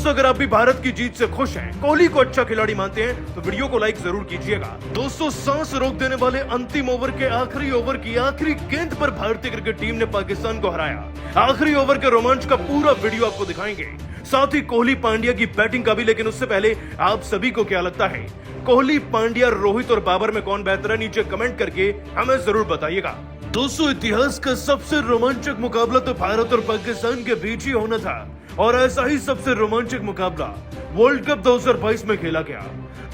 दोस्तों अगर आप भी भारत की जीत से खुश हैं, कोहली को अच्छा खिलाड़ी मानते हैं तो वीडियो को लाइक जरूर कीजिएगा। दोस्तों सांस रोक देने वाले अंतिम ओवर के आखिरी ओवर की आखिरी गेंद पर भारतीय क्रिकेट टीम ने पाकिस्तान को हराया। आखिरी ओवर के रोमांच का पूरा वीडियो आपको दिखाएंगे, साथ ही कोहली पांड्या की बैटिंग का भी। लेकिन उससे पहले आप सभी को क्या लगता है, कोहली, पांड्या, रोहित और बाबर में कौन बेहतर है? नीचे कमेंट करके हमें जरूर बताइएगा। दोस्तों इतिहास का सबसे रोमांचक मुकाबला तो भारत और पाकिस्तान के बीच ही होना था, और ऐसा ही सबसे रोमांचक मुकाबला वर्ल्ड कप 2022 में खेला गया।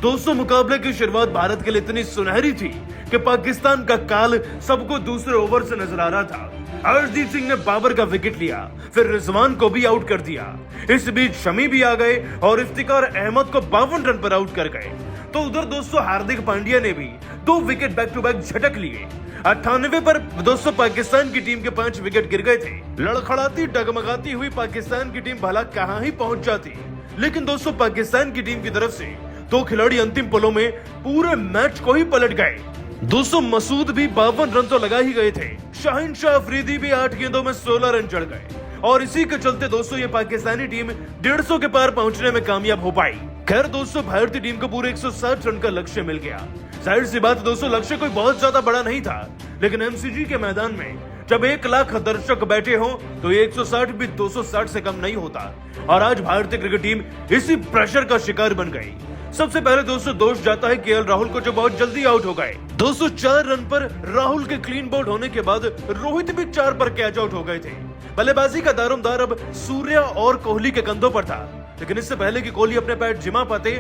दोस्तों मुकाबले की शुरुआत भारत के लिए इतनी सुनहरी थी कि पाकिस्तान का काल सबको दूसरे ओवर से नजर आ रहा था। हरदीप सिंह ने बाबर का विकेट लिया, फिर रिजवान को भी आउट कर दिया। इस बीच शमी भी आ गए और इफ्तिकार अहमद को 52 रन पर आउट कर गए। तो उधर दोस्तों हार्दिक पांड्या ने भी 2 विकेट बैक टू बैक झटक लिए। 98 पर दोस्तों पाकिस्तान की टीम के 5 विकेट गिर गए थे। लड़खड़ाती डगमगाती हुई पाकिस्तान की टीम भला कहां ही पहुंच जाती, लेकिन दोस्तों पाकिस्तान की टीम की तरफ से 2 खिलाड़ी अंतिम पलों में पूरे मैच को ही पलट गए। दोस्तों मसूद भी 52 रन तो लगा ही गए थे। शाहीन शाह अफरीदी भी 8 गेंदों में 16 रन चढ़ गए, और इसी के चलते दोस्तों ये पाकिस्तानी टीम 150 के पार पहुंचने में कामयाब हो पाई। खैर दोस्तों भारतीय टीम को पूरे 160 रन का लक्ष्य मिल गया। जाहिर सी बात दोस्तों लक्ष्य कोई बहुत ज्यादा बड़ा नहीं था, लेकिन एमसीजी के मैदान में जब 1 लाख दर्शक बैठे हों तो ये 160 भी 260 से कम नहीं होता। और आज भारतीय क्रिकेट टीम इसी प्रेशर का शिकार बन गई। सबसे पहले दोस्तों दोष जाता है केएल राहुल को, जो बहुत जल्दी आउट हो गए। दोस्तों 4 रन पर राहुल के क्लीन बोल्ड होने के बाद रोहित भी 4 पर कैच आउट हो गए थे। बल्लेबाजी का दारोमदार अब सूर्या और कोहली के कंधों पर था, लेकिन इससे पहले कि कोहली अपने पैर जिमा पाते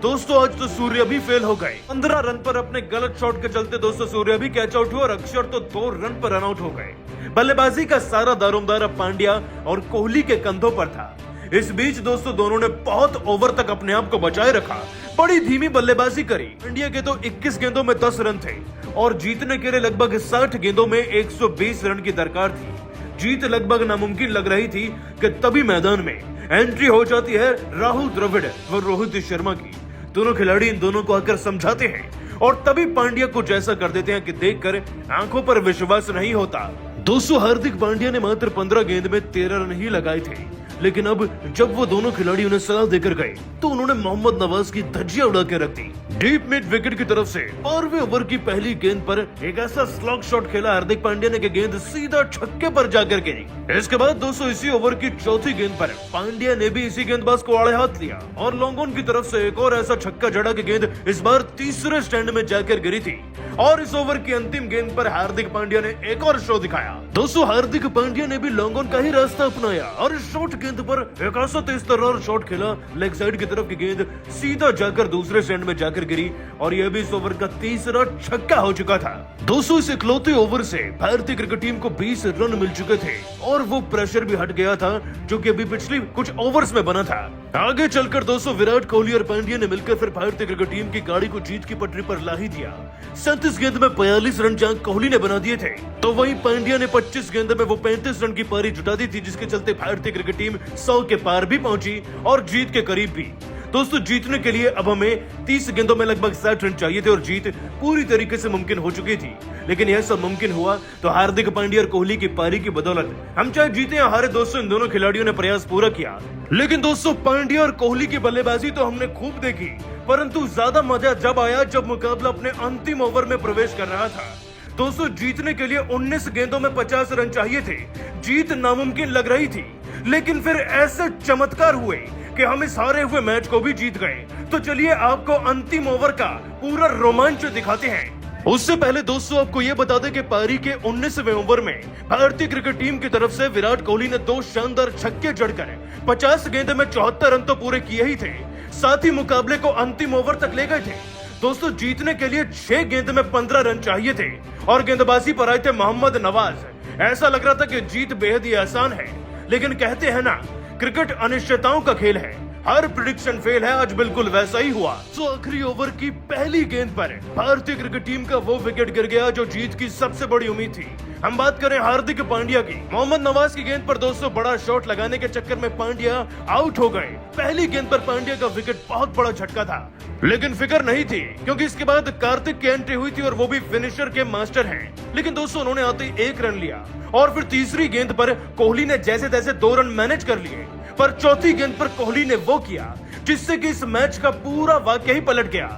दोस्तों आज तो सूर्या भी फेल हो गए। 15 रन पर अपने गलत शॉट के चलते दोस्तों सूर्या भी कैच आउट हुआ और अक्षर तो 2 रन पर रन आउट हो गए। बल्लेबाजी का सारा दारोमदार अब पांड्या और कोहली के कंधों पर था। इस बीच दोस्तों दोनों ने बहुत ओवर तक अपने आप को बचाए रखा, बड़ी धीमी बल्लेबाजी करी। इंडिया के तो 21 गेंदों में 10 रन थे और जीतने के लिए लगभग 60 गेंदों में 120 रन की दरकार थी। जीत लगभग नामुमकिन लग रही थी कि तभी मैदान में एंट्री हो जाती है राहुल द्रविड़ व रोहित शर्मा की। दोनों खिलाड़ी इन दोनों को आकर समझाते हैं और तभी पांड्या कुछ ऐसा कर देते हैं कि देखकर आंखों पर विश्वास नहीं होता। दोस्तों हार्दिक पांड्या ने मात्र 15 गेंद में 13 रन ही लगाए थे, लेकिन अब जब वो दोनों खिलाड़ी उन्हें सलाह देकर गए तो उन्होंने मोहम्मद नवाज की धज्जियां उड़ा के रख दी। डीप मिड विकेट की तरफ से 12वें ओवर की पहली गेंद पर एक ऐसा स्लॉग शॉट खेला हार्दिक पांड्या ने कि गेंद सीधा छक्के पर जाकर गिरी। इसके बाद दोस्तों इसी ओवर की 4थी गेंद पर पांड्या ने भी इसी गेंदबाज को आड़े हाथ लिया और लॉन्ग ऑन की तरफ से एक और ऐसा छक्का जड़ा कि गेंद इस बार तीसरे स्टैंड में जाकर गिरी थी। और इस ओवर की अंतिम गेंद पर हार्दिक पांड्या ने एक और शो दिखाया। दोस्तों हार्दिक पांड्या ने भी लॉन्ग ऑन का ही रास्ता अपनाया और इस शॉर्ट गेंद पर एक ऐसा तेज तर्रार शॉट खेला, लेग साइड की तरफ की गेंद सीधा जाकर दूसरे स्टैंड में जाकर गिरी और यह भी इस ओवर का तीसरा छक्का हो चुका था। दोस्तों इस इकलौते ओवर से भारतीय क्रिकेट टीम को 20 रन मिल चुके थे और वो प्रेशर भी हट गया था जो कि अभी पिछली कुछ ओवर्स में बना था। आगे चलकर दोस्तों विराट कोहली और पांड्या ने मिलकर फिर भारतीय क्रिकेट टीम की गाड़ी को जीत की पटरी पर ला ही दिया। 37 गेंद में 42 रन जहां कोहली ने बना दिए थे, तो वहीं पांड्या ने 25 गेंद में वो 35 रन की पारी जुटा दी थी, जिसके चलते भारतीय क्रिकेट टीम 100 के पार भी पहुंची और जीत के करीब भी। दोस्तों जीतने के लिए अब हमें 30 गेंदों में लगभग 60 रन चाहिए थे और जीत पूरी तरीके से मुमकिन हो चुकी थी। लेकिन यह सब मुमकिन हुआ तो हार्दिक पांड्या और कोहली की पारी की बदौलत। हम चाहे जीते या हारे दोस्तों, इन दोनों खिलाड़ियों ने प्रयास पूरा किया। लेकिन दोस्तों पांड्या और कोहली की बल्लेबाजी तो हमने खूब देखी, परंतु ज्यादा मजा जब आया जब मुकाबला अपने अंतिम ओवर में प्रवेश कर रहा था। दोस्तों जीतने के लिए 19 गेंदों में 50 रन चाहिए थे। जीत नामुमकिन लग रही थी, लेकिन फिर ऐसे चमत्कार हुए कि हम इस हारे हुए मैच को भी जीत गए। तो चलिए आपको अंतिम ओवर का पूरा रोमांच दिखाते हैं। उससे पहले दोस्तों आपको ये बता दें कि पारी के 19वें ओवर में भारतीय क्रिकेट टीम की तरफ से विराट कोहली ने 2 शानदार छक्के जड़कर 50 गेंद में 74 रन तो पूरे किए ही थे, साथ ही मुकाबले को अंतिम ओवर तक ले गए थे। दोस्तों जीतने के लिए 6 गेंद में 15 रन चाहिए थे और गेंदबाजी पर आए थे मोहम्मद नवाज। ऐसा लग रहा था कि जीत बेहद ही आसान है, लेकिन कहते हैं ना क्रिकेट अनिश्चितताओं का खेल है, हर प्रिडिक्शन फेल है। आज बिल्कुल वैसा ही हुआ। तो आखिरी ओवर की पहली गेंद पर भारतीय क्रिकेट टीम का वो विकेट गिर गया जो जीत की सबसे बड़ी उम्मीद थी। हम बात करें हार्दिक पांड्या की। मोहम्मद नवाज की गेंद पर दोस्तों बड़ा शॉट लगाने के चक्कर में पांड्या आउट हो गए। पहली गेंद पर पांड्या का विकेट बहुत बड़ा झटका था, लेकिन फिक्र नहीं थी क्योंकि इसके बाद कार्तिक की एंट्री हुई थी और वो भी फिनिशर के मास्टर हैं। लेकिन दोस्तों उन्होंने आते ही 1 रन लिया और फिर तीसरी गेंद पर कोहली ने जैसे तैसे 2 रन मैनेज कर लिए, पर चौथी गेंद पर कोहली ने वो किया जिससे कि इस मैच का पूरा वाकया ही पलट गया।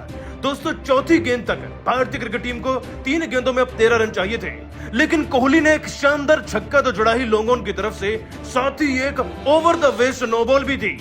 दोस्तों, चौथी गेंद तक भारतीय क्रिकेट टीम को 3 गेंदों में अब 13 रन चाहिए थे, लेकिन कोहली ने एक शानदार छक्का तो जड़ा ही लोंगोन की तरफ से, साथ ही एक over the waist no ball भी थी।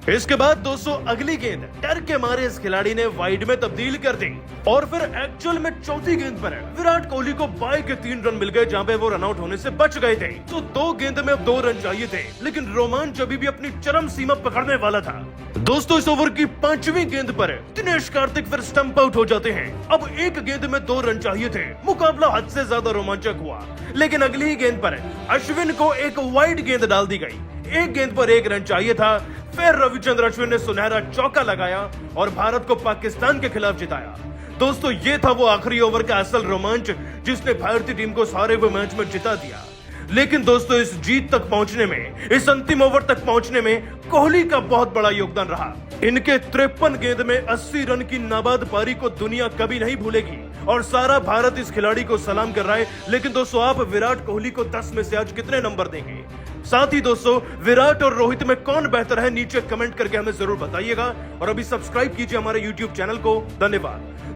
इसके बाद दोस्तों अगली गेंद डर के मारे इस खिलाड़ी ने वाइड में तब्दील कर दी और फिर एक्चुअल में चौथी गेंद पर विराट कोहली को बाई के 3 रन मिल गए, जहां पे वो रन आउट होने से बच गए थे। तो 2 गेंद में अब 2 रन चाहिए थे, लेकिन रोमांच अभी भी अपनी चरम सीमा पकड़ने वाला था। दोस्तों, इस ओवर की 5वीं गेंद पर दिनेश कार्तिक फिर स्टंप आउट हो जाते हैं। अब 1 गेंद में 2 रन चाहिए थे। मुकाबला हद से ज्यादा रोमांचक हुआ, लेकिन अगली ही गेंद पर अश्विन को एक वाइड गेंद डाल दी गई। 1 गेंद पर 1 रन चाहिए था। फिर रविचंद्र अश्विन ने सुनहरा चौका लगाया और भारत को पाकिस्तान के खिलाफ जिताया। दोस्तों, ये था वो आखिरी ओवर का असल रोमांच जिसने भारतीय टीम को सारे हुए मैच में जिता दिया। लेकिन दोस्तों, इस जीत तक पहुंचने में, इस अंतिम ओवर तक पहुंचने में कोहली का बहुत बड़ा योगदान रहा। इनके 53 गेंद में 80 रन की नाबाद पारी को दुनिया कभी नहीं भूलेगी और सारा भारत इस खिलाड़ी को सलाम कर रहा है। लेकिन दोस्तों, आप विराट कोहली को 10 में से आज कितने नंबर देंगे? साथ ही दोस्तों, विराट और रोहित में कौन बेहतर है, नीचे कमेंट करके हमें जरूर बताइएगा और अभी सब्सक्राइब कीजिए हमारे YouTube चैनल को। धन्यवाद।